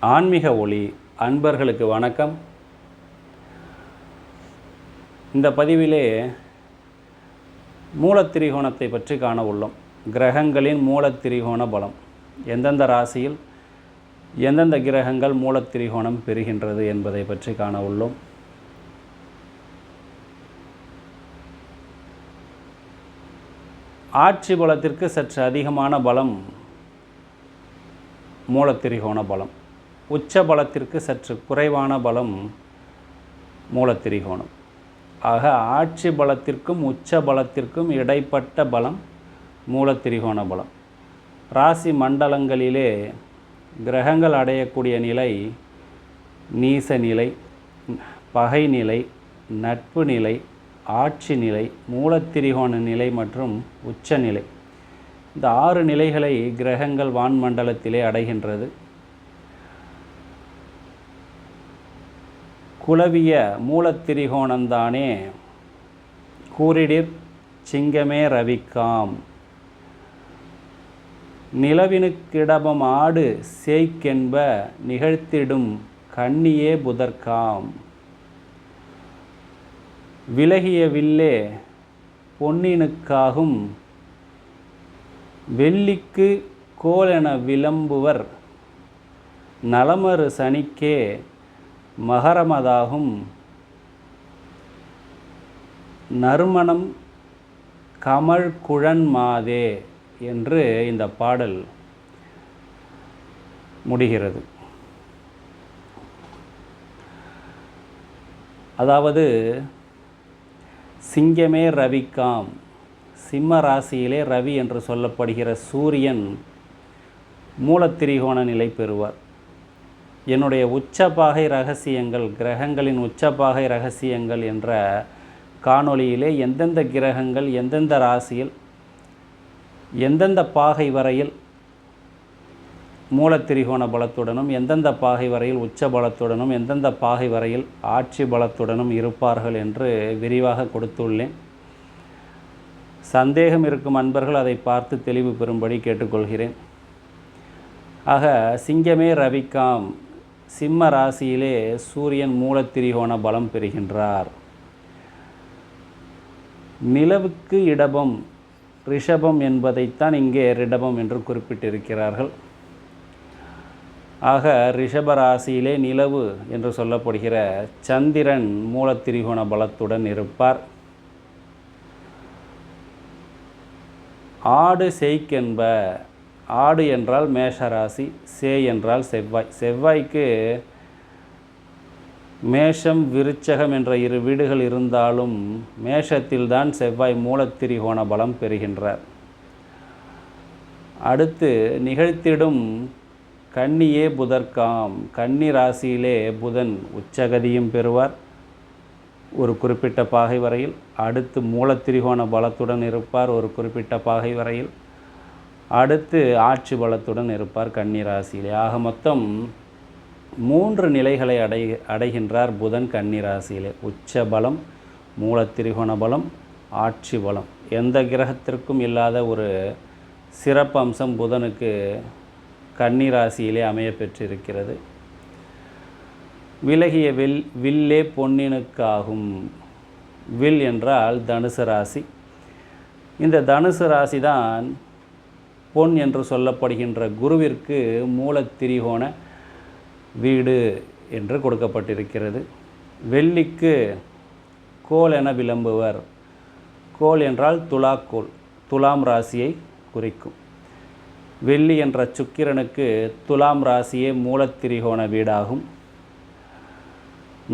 ஆன்மீக ஒளி அன்பர்களுக்கு வணக்கம். இந்த பதிவிலே மூலத்திரிகோணத்தை பற்றி காண உள்ளோம். கிரகங்களின் மூலத்திரிகோண பலம், எந்தெந்த ராசியில் எந்தெந்த கிரகங்கள் மூலத்திரிகோணம் பெறுகின்றது என்பதை பற்றி காண உள்ளோம். ஆட்சி பலத்திற்கு சற்று அதிகமான பலம் மூலத்திரிகோண பலம், உச்ச பலத்திற்கு சற்று குறைவான பலம் மூலத்திரிகோணம். ஆக ஆட்சி பலத்திற்கும் உச்ச பலத்திற்கும் இடைப்பட்ட பலம் மூலத்திரிகோண பலம். ராசி மண்டலங்களிலே கிரகங்கள் அடையக்கூடிய நிலை நீச நிலை, பகை நிலை, நட்பு நிலை, ஆட்சி நிலை, மூலத்திரிகோண நிலை மற்றும் உச்ச நிலை. இந்த 6 நிலைகளை கிரகங்கள் வான்மண்டலத்திலே அடைகின்றது. குலவிய மூலத்திரிகோணந்தானே கூறிடிற் சிங்கமே ரவிக்காம், நிலவினுக்கிடபம் ஆடு சேய்க்கென்ப நிகழ்த்திடும் கண்ணியே புதர்க்காம், விலகிய வில்லே பொன்னினுக்காகும் வெள்ளிக்கு கோலென விளம்புவர், நலமறு சனிக்கே மகரமதாகும் நறுமணம் கமழ் குழன் மாதே என்று இந்த பாடல் முடிகிறது. அதாவது சிங்கமே ரவிக்காம், சிம்ம ராசியிலே ரவி என்று சொல்லப்படுகிற சூரியன் மூலத்திரிகோண நிலை பெறுவார். என்னுடைய உச்சபாகை ரகசியங்கள், கிரகங்களின் உச்சபாகை ரகசியங்கள் என்ற காணொளியிலே எந்தெந்த கிரகங்கள் எந்தெந்த ராசியில் எந்தெந்த பாகை வரையில் மூலத்திரிகோண பலத்துடனும் எந்தெந்த பாகை வரையில் உச்ச பலத்துடனும் எந்தெந்த பாகை வரையில் ஆட்சி பலத்துடனும் இருப்பார்கள் என்று விரிவாக கொடுத்துள்ளேன். சந்தேகம் இருக்கும் அன்பர்கள் அதை பார்த்து தெளிவு பெறும்படி கேட்டுக்கொள்கிறேன். ஆக சிங்கமே ரவிக்காம், சிம்ம ராசியிலே சூரியன் மூலத்திரிகோண பலம் பெறுகின்றார். நிலவுக்கு இடபம் ரிஷபம் என்பதைத்தான் இங்கே ரிடபம் என்று குறிப்பிட்டிருக்கிறார்கள். ஆக ரிஷப ராசியிலே நிலவு என்று சொல்லப்படுகிற சந்திரன் மூலத்திரிகோண பலத்துடன் இருப்பார். ஆடு சேய்க்கென்ப, ஆடு என்றால் மேஷராசி, சேய் என்றால் செவ்வாய். செவ்வாய்க்கு மேஷம் விருச்சகம் என்ற 2 வீடுகள் இருந்தாலும் மேஷத்தில்தான் செவ்வாய் மூலத்திரிகோண பலம் பெறுகின்றார். அடுத்து நிகழ்த்திடும் கன்னியே புதர்க்காம், கன்னி ராசியிலே புதன் உச்சகதியும் பெறுவார் ஒரு குறிப்பிட்ட பாகை வரையில். அடுத்து மூலத்திரிகோண பலத்துடன் இருப்பார் ஒரு குறிப்பிட்ட பாகை வரையில். அடுத்து ஆட்சி பலத்துடன் இருப்பார் கன்னி ராசியிலே. ஆக மொத்தம் 3 நிலைகளை அடைகின்றார் புதன் கன்னி ராசியிலே. உச்ச பலம், மூலத்திரிகோண பலம், ஆட்சி பலம். எந்த கிரகத்திற்கும் இல்லாத ஒரு சிறப்பம்சம் புதனுக்கு கன்னி ராசியிலே அமைய பெற்றிருக்கிறது. விலகிய வில்லே பொன்னினுக்காகும், வில் என்றால் தனுசு ராசி. இந்த தனுசு ராசி தான் பொன் என்று சொல்லப்படுகின்ற குருவிற்கு மூலத்திரிகோண வீடு என்று கொடுக்கப்பட்டிருக்கிறது. வெள்ளிக்கு கோல் என விளம்புவர், கோல் என்றால் துலாக்கோல், துலாம் ராசியை குறிக்கும். வெள்ளி என்ற சுக்கிரனுக்கு துலாம் ராசியே மூலத்திரிகோண வீடாகும்.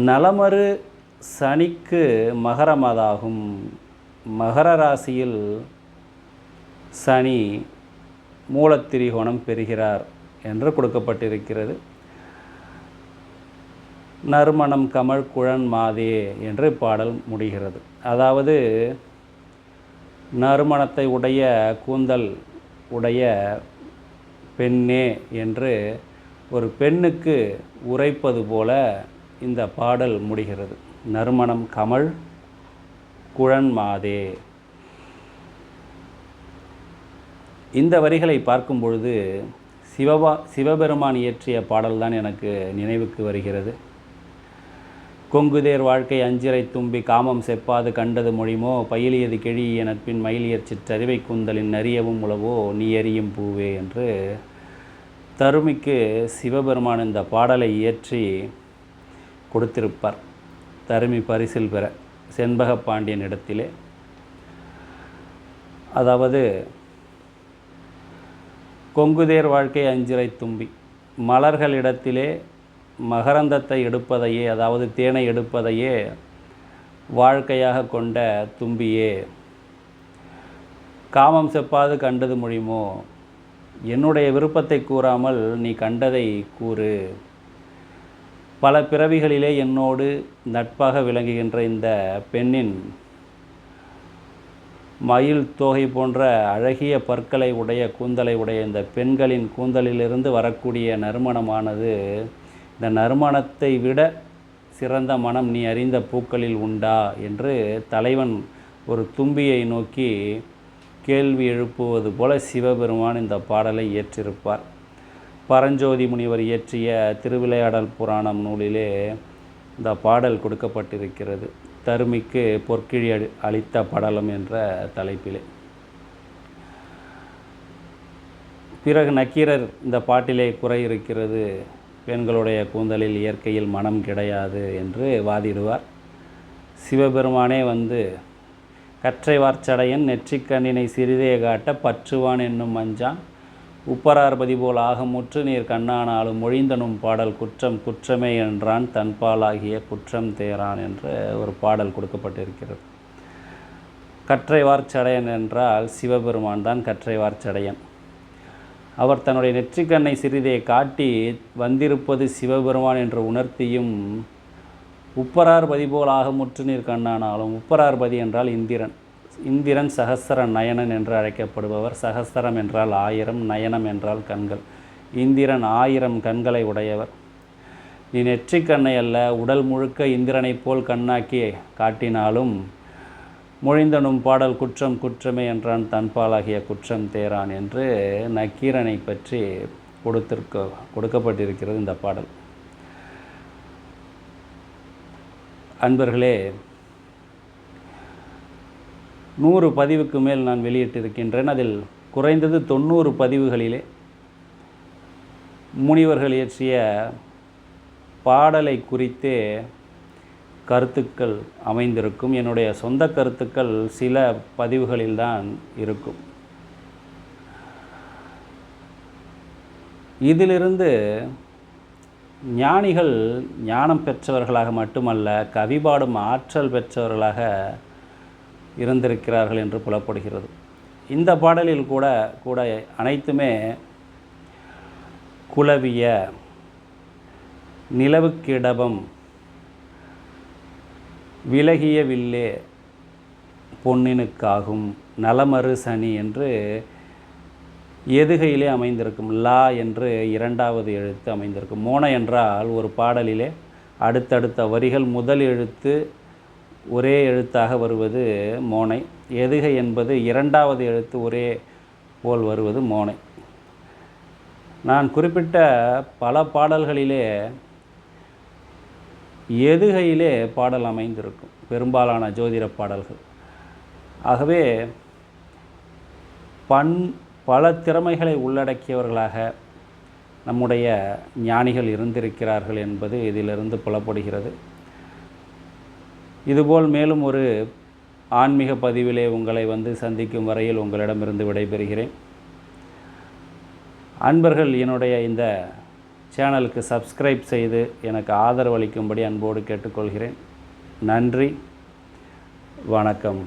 நலமறு சனிக்கு மகரமதாகும், மகர ராசியில் சனி மூலத்திரிகோணம் பெறுகிறார் என்று கொடுக்கப்பட்டிருக்கிறது. நறுமணம் கமழ் குழன் மாதே என்று பாடல் முடிகிறது. அதாவது நறுமணத்தை உடைய கூந்தல் உடைய பெண்ணே என்று ஒரு பெண்ணுக்கு உரைப்பது போல இந்த பாடல் முடிகிறது. நறுமணம் கமழ் குழன் மாதே. இந்த வரிகளை பார்க்கும் பொழுது சிவபெருமான் இயற்றிய பாடல்தான் எனக்கு நினைவுக்கு வருகிறது. கொங்குதேர் வாழ்க்கை அஞ்சிரை தும்பி காமம் செப்பாது கண்டது மொழிமோ பயிலியது கெழிய நட்பின் மயிலியற் சிற்றறிவை கூந்தலின் நரியவும் உளவோ நீ எறியும் பூவே என்று தருமிக்கு சிவபெருமான் இந்த பாடலை இயற்றி கொடுத்திருப்பார். தருமி பரிசில் பெற செண்பக பாண்டியன் இடத்திலே. அதாவது கொங்குதேர் வாழ்க்கை அஞ்சிரை தும்பி, மலர்களிடத்திலே மகரந்தத்தை எடுப்பதையே, அதாவது தேனை எடுப்பதையே வாழ்க்கையாக கொண்ட தும்பியே, காமம் செப்பாது கண்டது மொழிமோ, என்னுடைய விருப்பத்தை கூறாமல் நீ கண்டதை கூறு. பல பிறவிகளிலே என்னோடு நட்பாக விளங்குகின்ற இந்த பெண்ணின் மயில் தோகை போன்ற அழகிய பற்களை உடைய கூந்தலை உடைய இந்த பெண்களின் கூந்தலிலிருந்து வரக்கூடிய நறுமணமானது, இந்த நறுமணத்தை விட சிறந்த மனம் நீ அறிந்த பூக்களில் உண்டா என்று தலைவன் ஒரு தும்பியை நோக்கி கேள்வி எழுப்புவது போல சிவபெருமான் இந்த பாடலை இயற்றியிருப்பார். பரஞ்சோதி முனிவர் இயற்றிய திருவிளையாடல் புராணம் நூலிலே இந்த பாடல் கொடுக்கப்பட்டிருக்கிறது. தருமிக்கு பொற்கிழி அளித்த படலம் என்ற தலைப்பிலே. பிறகு நக்கீரர் இந்த பாட்டிலே குறை இருக்கிறது, பெண்களுடைய கூந்தலில் இயற்கையில் மனம் கிடையாது என்று வாதிடுவார். சிவபெருமானே வந்து கற்றை வார்ச்சடையன் நெற்றிக்கண்ணினை சிறிதே காட்ட பற்றுவான் என்னும் மஞ்சான் உப்பரார்பதி போல் ஆகமுற்று நீர் கண்ணானாலும் மொழிந்தனும் பாடல் குற்றம் குற்றமே என்றான் தன்பாலாகிய குற்றம் தேரான் என்ற ஒரு பாடல் கொடுக்கப்பட்டிருக்கிறது. கற்றை வார்ச்சடையன் என்றால் சிவபெருமான் தான் கற்றை வார்ச்சடையன். அவர் தன்னுடைய நெற்றிக்கண்ணை சிறிதே காட்டி வந்திருப்பது சிவபெருமான் என்று உணர்த்தியும், உப்பரார்பதி போல் ஆகமுற்று நீர் கண்ணானாலும், உப்பரார்பதி என்றால் இந்திரன். இந்திரன் சகஸ்ர நயனன் என்று அழைக்கப்படுபவர். சகஸ்திரம் என்றால் 1000, நயனம் என்றால் கண்கள். இந்திரன் 1000 கண்களை உடையவர். நீ நெற்றிக்கண்ணை அல்ல, உடல் முழுக்க இந்திரனைப் போல் கண்ணாக்கி காட்டினாலும் மொழிந்தனும் பாடல் குற்றம் குற்றமே என்றான் தன்பாலாகிய குற்றம் தேரான் என்று நக்கீரனை பற்றி கொடுக்கப்பட்டிருக்கிறது இந்த பாடல். அன்பர்களே, 100 பதிவுக்கு மேல் நான் வெளியிட்டிருக்கின்றேன். அதில் குறைந்தது 90 பதிவுகளிலே முனிவர்கள் இயற்றிய பாடலை குறித்தே கருத்துக்கள் அமைந்திருக்கும். என்னுடைய சொந்த கருத்துக்கள் சில பதிவுகளில்தான் இருக்கும். இதிலிருந்து ஞானிகள் ஞானம் பெற்றவர்களாக மட்டுமல்ல, கவிபாடும் ஆற்றல் பெற்றவர்களாக இருந்திருக்கிறார்கள் என்று புலப்படுகிறது. இந்த பாடலில் கூட அனைத்துமே குலவிய, நிலவுக்கிடபம், விலகிய வில்லே பொன்னினுக்காகும், நலமறு சனி என்று எதுகையிலே அமைந்திருக்கும். லா என்று 2வது எழுத்து அமைந்திருக்கும். மோனை என்றால் ஒரு பாடலிலே அடுத்தடுத்த வரிகள் முதல் எழுத்து ஒரே எழுத்தாக வருவது மோனை. எதுகை என்பது 2வது எழுத்து ஒரே போல் வருவது மோனை. நான் குறிப்பிட்ட பல பாடல்களிலே எதுகையிலே பாடல் அமைந்திருக்கும், பெரும்பாலான ஜோதிட பாடல்கள். ஆகவே பல திறமைகளை உள்ளடக்கியவர்களாக நம்முடைய ஞானிகள் இருந்திருக்கிறார்கள் என்பது இதிலிருந்து புலப்படுகிறது. இதுபோல் மேலும் ஒரு ஆன்மீக பதிவிலே உங்களை வந்து சந்திக்கும் வரையில் உங்களிடமிருந்து விடைபெறுகிறேன். அன்பர்கள் என்னுடைய இந்த சேனலுக்கு சப்ஸ்கிரைப் செய்து எனக்கு ஆதரவளிக்கும்படி அன்போடு கேட்டுக்கொள்கிறேன். நன்றி, வணக்கம்.